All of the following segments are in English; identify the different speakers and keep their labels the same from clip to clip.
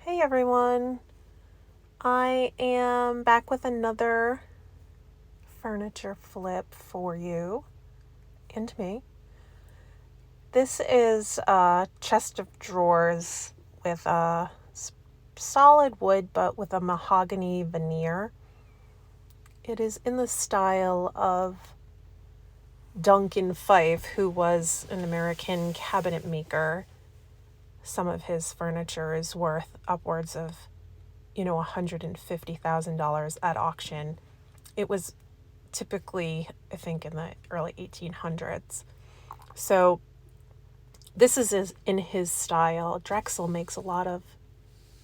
Speaker 1: Hey everyone, I am back with another furniture flip for you and me. This is a chest of drawers with a solid wood but with a mahogany veneer. It is in the style of Duncan Fife, who was an American cabinet maker. Some of his furniture is worth upwards of $150,000 at auction. It was typically, I think, in the early 1800s. So this is in his style. Drexel makes a lot of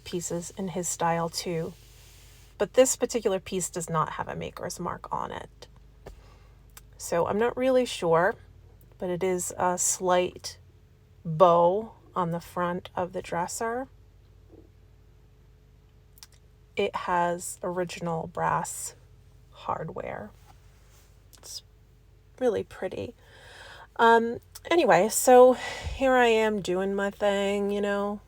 Speaker 1: pieces in his style too. But this particular piece does not have a maker's mark on it. So I'm not really sure, but it is a slight bow on the front of the dresser. It has original brass hardware. It's really pretty. Anyway, so here I am doing my thing,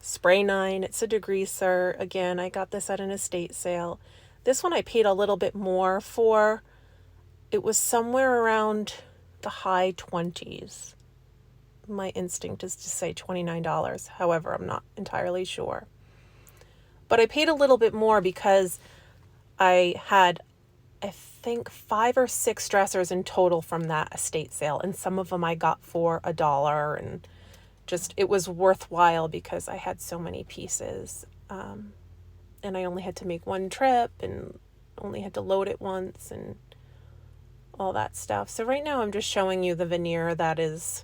Speaker 1: Spray 9, it's a degreaser. Again, I got this at an estate sale. This one I paid a little bit more for. It was somewhere around the high 20s. My instinct is to say $29. However, I'm not entirely sure. But I paid a little bit more because I had, I think, 5 or 6 dressers in total from that estate sale. And some of them I got for $1, and just, it was worthwhile because I had so many pieces. And I only had to make one trip and only had to load it once and all that stuff. So right now I'm just showing you the veneer that is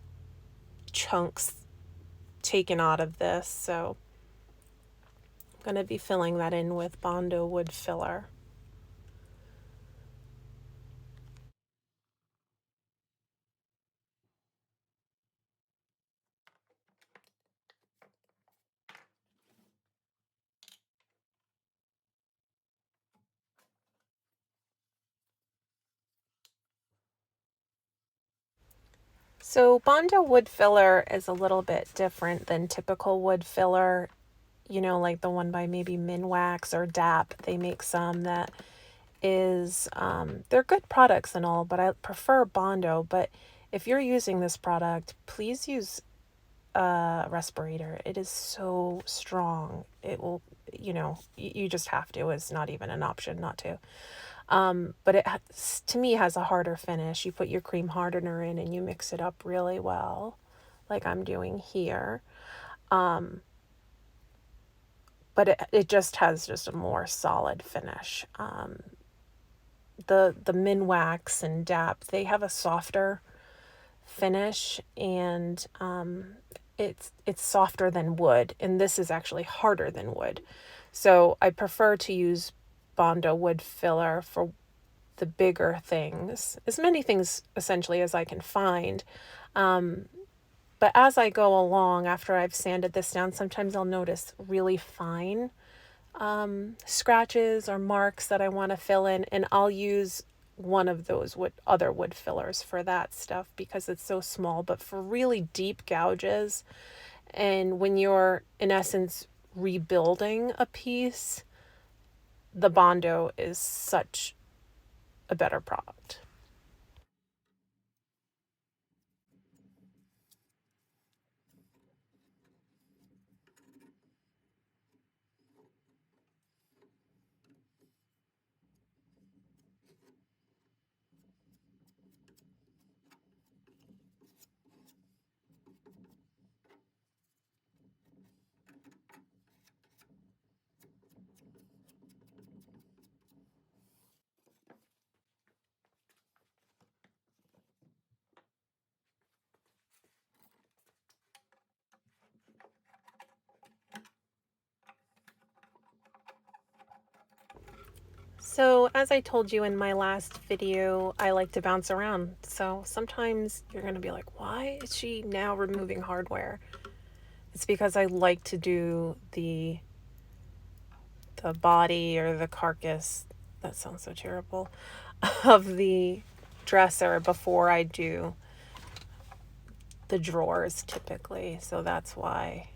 Speaker 1: chunks taken out of this. So I'm going to be filling that in with Bondo wood filler. So Bondo wood filler is a little bit different than typical wood filler, like the one by maybe Minwax or DAP. They make some that is, they're good products and all, but I prefer Bondo. But if you're using this product, please use a respirator. It is so strong. It will, you just have to. It's not even an option not to. But it, to me, has a harder finish. You put your cream hardener in and you mix it up really well, like I'm doing here. But it just has just a more solid finish. The Minwax and DAP, they have a softer finish, and it's softer than wood, and this is actually harder than wood. So I prefer to use Bondo wood filler for the bigger things, as many things essentially as I can find. But as I go along, after I've sanded this down, sometimes I'll notice really fine scratches or marks that I want to fill in, and I'll use one of those other wood fillers for that stuff because it's so small. But for really deep gouges, and when you're in essence rebuilding a piece, the Bondo is such a better product. So, as I told you in my last video, I like to bounce around. So, sometimes you're going to be like, why is she now removing hardware? It's because I like to do the body or the carcass, that sounds so terrible, of the dresser before I do the drawers typically. So, that's why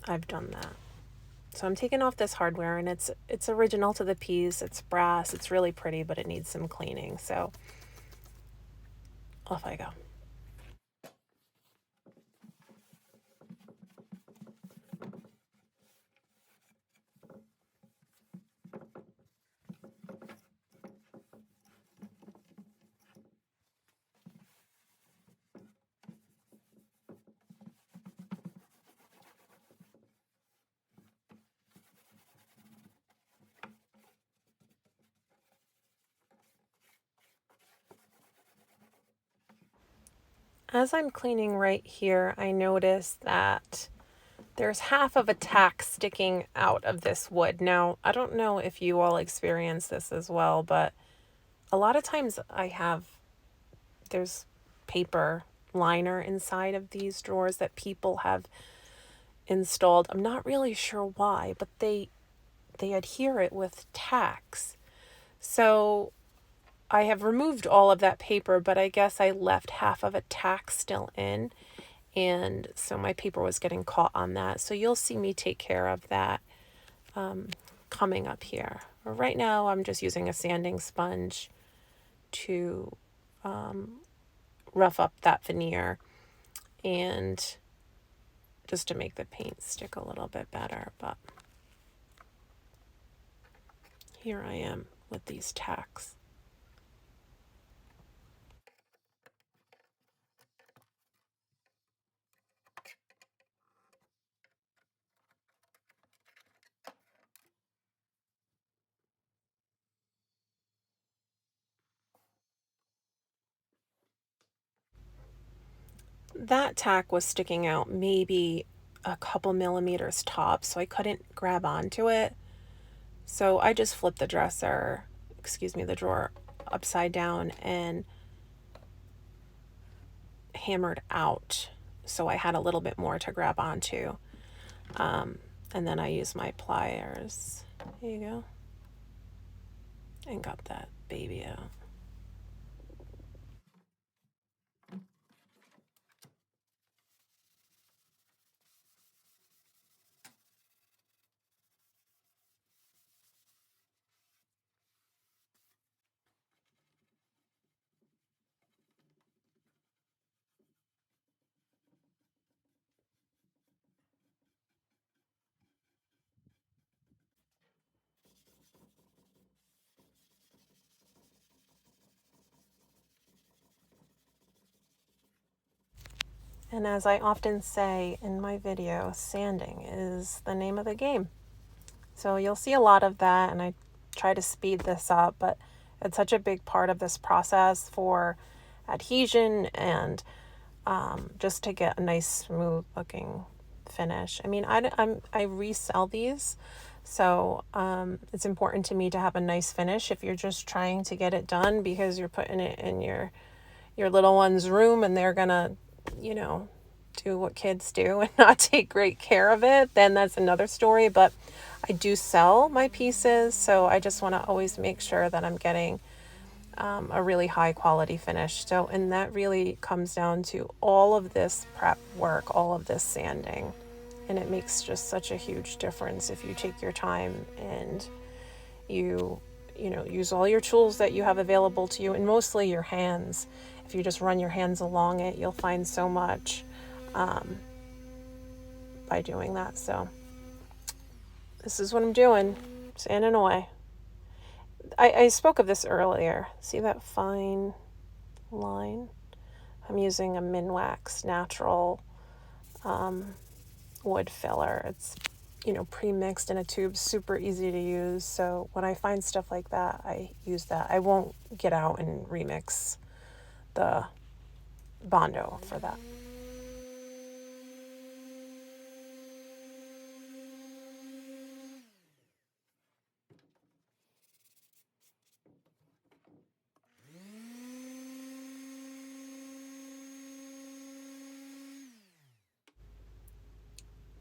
Speaker 1: I've done that. So I'm taking off this hardware, and it's original to the piece. It's brass. It's really pretty, but it needs some cleaning. So off I go. As I'm cleaning right here, I notice that there's half of a tack sticking out of this wood. Now, I don't know if you all experience this as well, but a lot of times there's paper liner inside of these drawers that people have installed. I'm not really sure why, but they adhere it with tacks. So I have removed all of that paper, but I guess I left half of a tack still in. And so my paper was getting caught on that. So you'll see me take care of that coming up here. Right now, I'm just using a sanding sponge to rough up that veneer and just to make the paint stick a little bit better. But here I am with these tacks. That tack was sticking out maybe a couple millimeters top, so I couldn't grab onto it. So I just flipped the the drawer upside down and hammered out. So I had a little bit more to grab onto. And then I used my pliers. Here you go. And got that baby out. And as I often say in my video, sanding is the name of the game. So you'll see a lot of that, and I try to speed this up, but it's such a big part of this process for adhesion and just to get a nice smooth looking finish. I mean, I resell these, so it's important to me to have a nice finish if you're just trying to get it done because you're putting it in your little one's room and they're gonna, do what kids do and not take great care of it, then that's another story. But I do sell my pieces, so I just want to always make sure that I'm getting a really high quality finish. So, and that really comes down to all of this prep work, all of this sanding. And it makes just such a huge difference if you take your time and use all your tools that you have available to you, and mostly your hands. If you just run your hands along it, you'll find so much by doing that. So this is what I'm doing, sanding away. I spoke of this earlier. See that fine line? I'm using a Minwax natural wood filler. It's pre-mixed in a tube, super easy to use. So when I find stuff like that, I use that. I won't get out and remix the Bondo for that.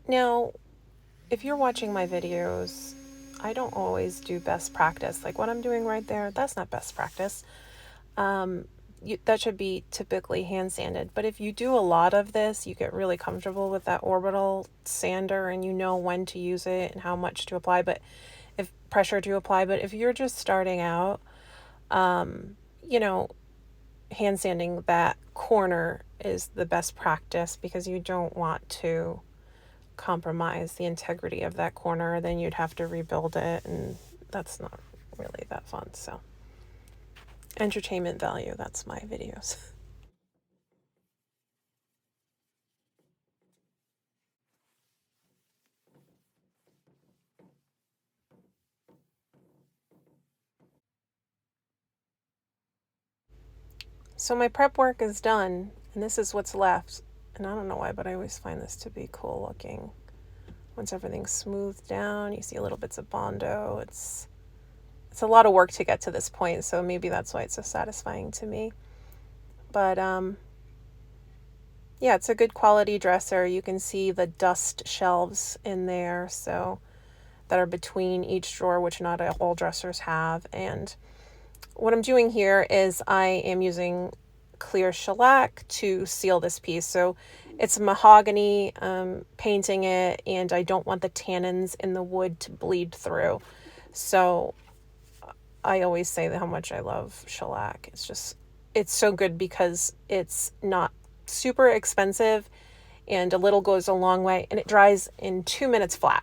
Speaker 1: Now, if you're watching my videos, I don't always do best practice. Like what I'm doing right there, that's not best practice. that should be typically hand sanded. But if you do a lot of this, you get really comfortable with that orbital sander and you know when to use it and how much to apply, but if pressure to apply. But if you're just starting out, you know, hand sanding that corner is the best practice because you don't want to compromise the integrity of that corner. Then you'd have to rebuild it, and that's not really that fun. So entertainment value, that's my videos. So my prep work is done, and this is what's left. And I don't know why, but I always find this to be cool looking. Once everything's smoothed down, you see little bits of Bondo. It's a lot of work to get to this point, so maybe that's why it's so satisfying to me. But yeah, it's a good quality dresser. You can see the dust shelves in there, so that are between each drawer, which not all dressers have. And what I'm doing here is I am using clear shellac to seal this piece. So it's mahogany, painting it, and I don't want the tannins in the wood to bleed through. So I always say how much I love shellac. It's so good because it's not super expensive and a little goes a long way, and it dries in 2 minutes flat.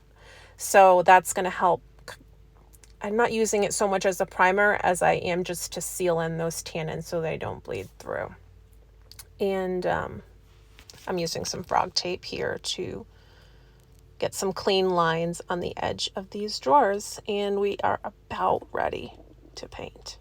Speaker 1: So that's going to help. I'm not using it so much as a primer as I am just to seal in those tannins so they don't bleed through. And I'm using some frog tape here to get some clean lines on the edge of these drawers, and we are about ready to paint.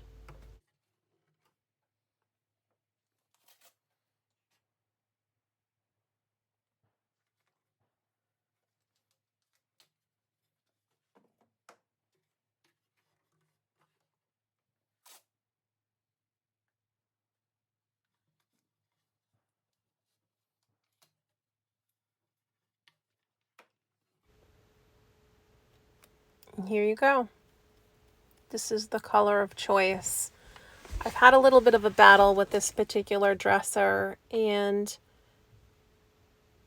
Speaker 1: And here you go. This is the color of choice. I've had a little bit of a battle with this particular dresser, and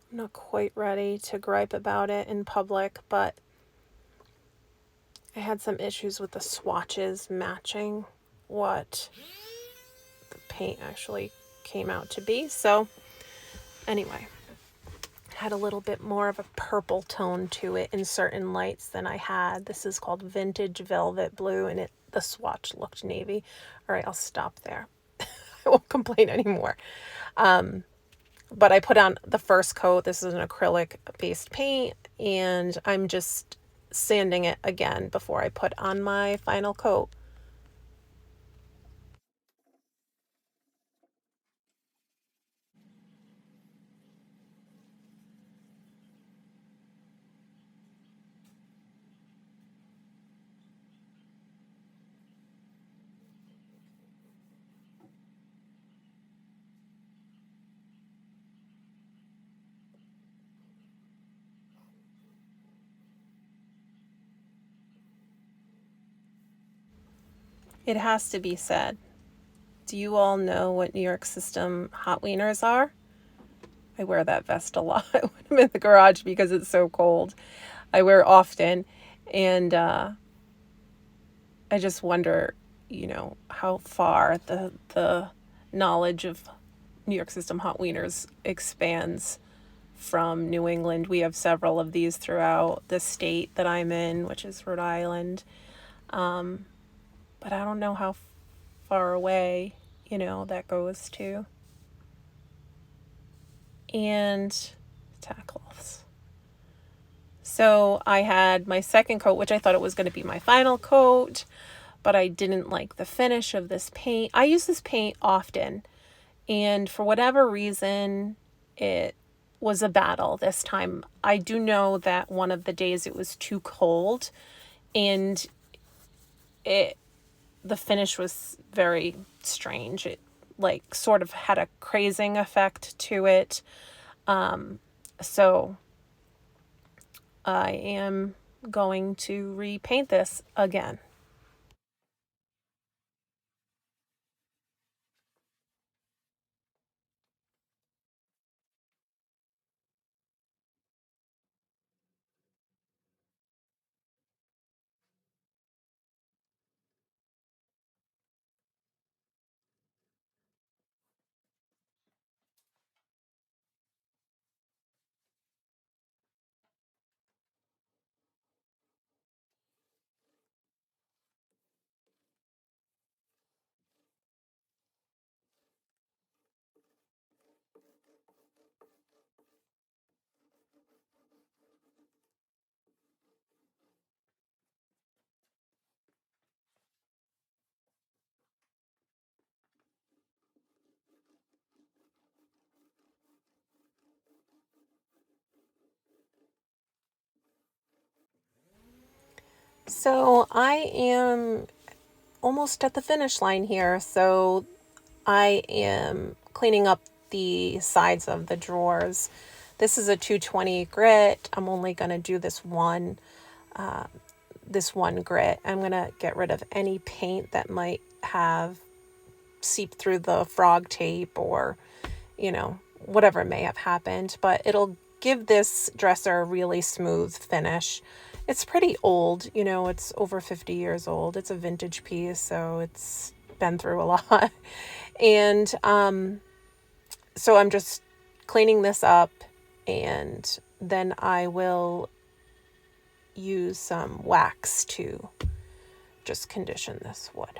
Speaker 1: I'm not quite ready to gripe about it in public, but I had some issues with the swatches matching what the paint actually came out to be. So anyway, had a little bit more of a purple tone to it in certain lights than I had. This is called Vintage Velvet Blue, and the swatch looked navy. All right, I'll stop there. I won't complain anymore. But I put on the first coat. This is an acrylic based paint, and I'm just sanding it again before I put on my final coat. It has to be said. Do you all know what New York System hot wieners are? I wear that vest a lot when I'm in the garage because it's so cold. I wear it often, and I just wonder, how far the knowledge of New York System hot wieners expands from New England. We have several of these throughout the state that I'm in, which is Rhode Island. But I don't know how far away, that goes to. And tackles. So I had my second coat, which I thought it was going to be my final coat, but I didn't like the finish of this paint. I use this paint often, and for whatever reason, it was a battle this time. I do know that one of the days it was too cold, and the finish was very strange. It sort of had a crazing effect to it. So I am going to repaint this again. So I am almost at the finish line here. So I am cleaning up the sides of the drawers. This is a 220 grit. I'm only going to do this one grit. I'm going to get rid of any paint that might have seeped through the frog tape or, whatever may have happened, but it'll give this dresser a really smooth finish. It's pretty old, it's over 50 years old. It's a vintage piece, so it's been through a lot. And so I'm just cleaning this up, and then I will use some wax to just condition this wood.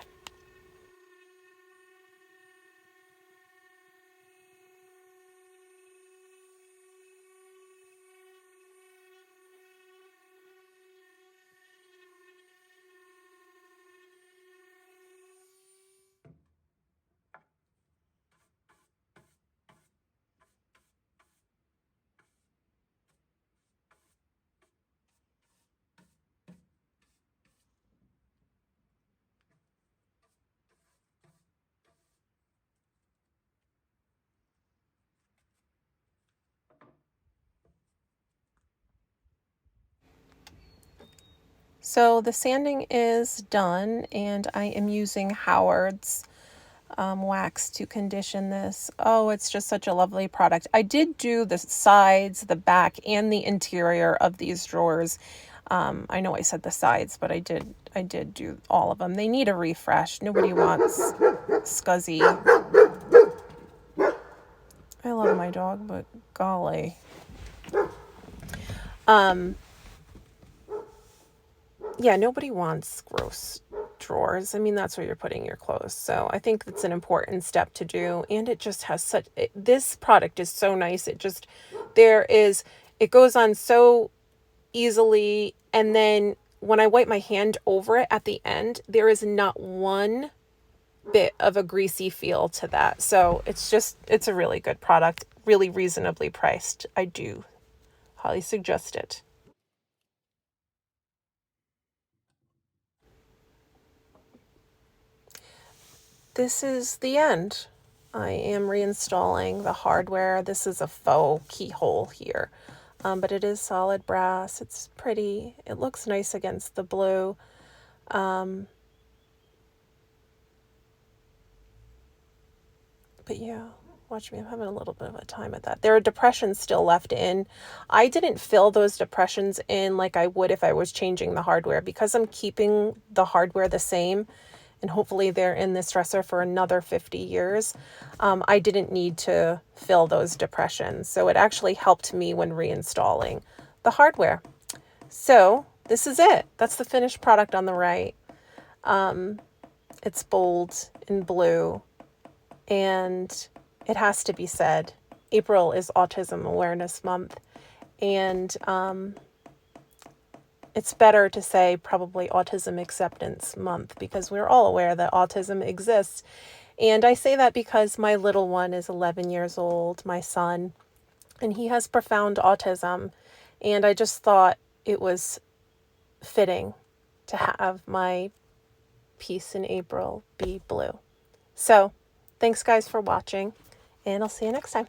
Speaker 1: So the sanding is done, and I am using Howard's wax to condition this. Oh, it's just such a lovely product. I did do the sides, the back, and the interior of these drawers. I know I said the sides, but I did do all of them. They need a refresh. Nobody wants scuzzy. I love my dog, but golly. Yeah, nobody wants gross drawers. I mean, that's where you're putting your clothes. So I think it's an important step to do. And it just has this product is so nice. It goes on so easily. And then when I wipe my hand over it at the end, there is not one bit of a greasy feel to that. So it's a really good product, really reasonably priced. I do highly suggest it. This is the end. I am reinstalling the hardware. This is a faux keyhole here, but it is solid brass. It's pretty. It looks nice against the blue. But yeah, watch me. I'm having a little bit of a time at that. There are depressions still left in. I didn't fill those depressions in like I would if I was changing the hardware, because I'm keeping the hardware the same. And hopefully they're in this dresser for another 50 years. I didn't need to fill those depressions. So it actually helped me when reinstalling the hardware. So this is it. That's the finished product on the right. It's bold in blue. And it has to be said, April is Autism Awareness Month. And it's better to say probably Autism Acceptance Month, because we're all aware that autism exists. And I say that because my little one is 11 years old, my son, and he has profound autism. And I just thought it was fitting to have my piece in April be blue. So thanks guys for watching, and I'll see you next time.